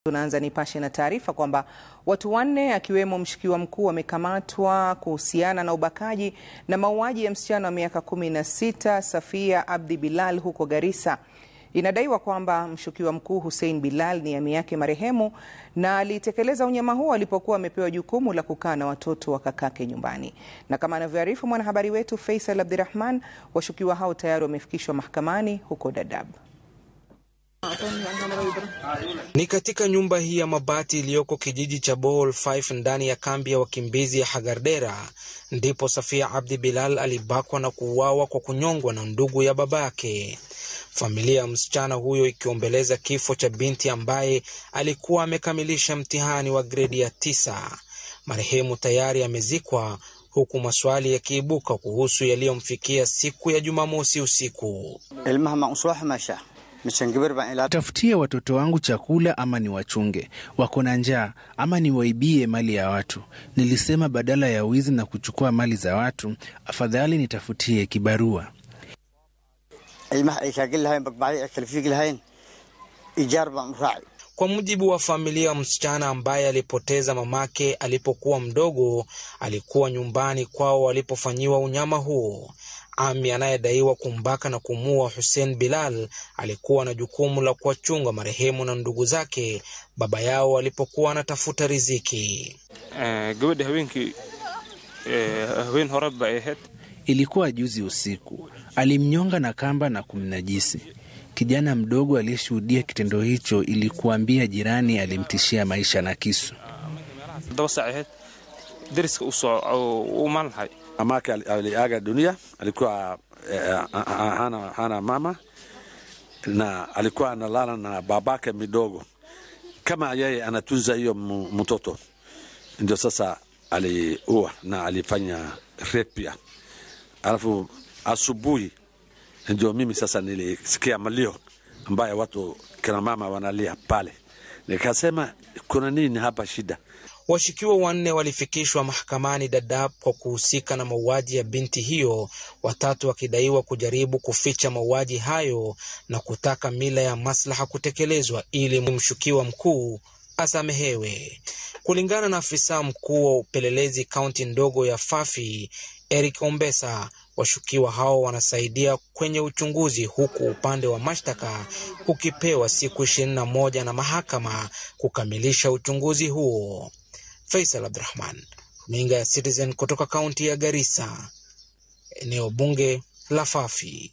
Tunaanza Nipashe na taarifa kwamba watu 4 akiwemo mshukiwa mkuu wamekamatwa kuhusiana na ubakaji na mauaji ya msichana wa miaka 16 Safia Abdi Bilal huko Garissa. Inadaiwa kwamba mshukiwa mkuu Hussein Bilal ni ami yake marehemu na alitekeleza unyama huo alipokuwa amepewa jukumu la kukaa na watoto wa kakake nyumbani. Na kama anavyoarifu mwanahabari wetu Faisal Abdirahman, washukiwa hao tayari wamefikishwa mahakamani huko Dadaab. Ni katika nyumba hii ya mabati iliyoko kijiji cha Bohol 5 ndani ya kambi ya wakimbizi ya Hagardera ndipo Safia Abdi Bilal alibakwa na kuuawa kwa kunyongwa na ndugu ya babake. Familia ya msichana huyo ikiombeleza kifo cha binti ambaye alikuwa amekamilisha mtihani wa gredi ya 9. Marehemu tayari amezikwa huku maswali yakiibuka kuhusu yaliyomfikia siku ya Jumamosi usiku. Tafutia watoto wangu chakula ama ni wachunge, wako na njaa ama ni waibie mali ya watu. Nilisema badala ya wizi na kuchukua mali za watu, afadhali nitafutie kibarua. Kwa mujibu wa familia, msichana ambaye alipoteza mamake alipokuwa mdogo alikuwa nyumbani kwao walipofanyiwa unyama huo. Ami anayedaiwa kumbaka na kumua Hussein Bilal alikuwa na jukumu la kuwachunga marehemu na ndugu zake baba yao walipokuwa anatafuta riziki. Ilikuwa juzi usiku. Alimnyonga na kamba na kumnajisi. Kijana mdogo aliyeshuhudia kitendo hicho ilikuambia jirani alimtishia maisha na kisu. Amake aliaga dunia, alikuwa hana mama na alikuwa analala na babake midogo. Kama yeye anatunza hiyo mtoto, ndio sasa aliua na alifanya rape. Alafu asubuhi ndio mimi sasa nilisikia malio ambaye watu kina mama wanalia pale. Nikasema kuna nini hapa shida? Washukiwa 4 walifikishwa mahakamani Dadaab kwa kuhusika na mauaji ya binti hiyo, 3 wakidaiwa kujaribu kuficha mauaji hayo na kutaka mila ya maslaha kutekelezwa ili mshukiwa mkuu asamehewe. Kulingana na afisa mkuu wa upelelezi kaunti ndogo ya Fafi, Eric Ombesa, washukiwa hao wanasaidia kwenye uchunguzi huku upande wa mashtaka ukipewa siku 21 na mahakama kukamilisha uchunguzi huo. Faisal Abdirahman, runinga ya Citizen kutoka kaunti ya Garissa, eneo bunge la Fafi.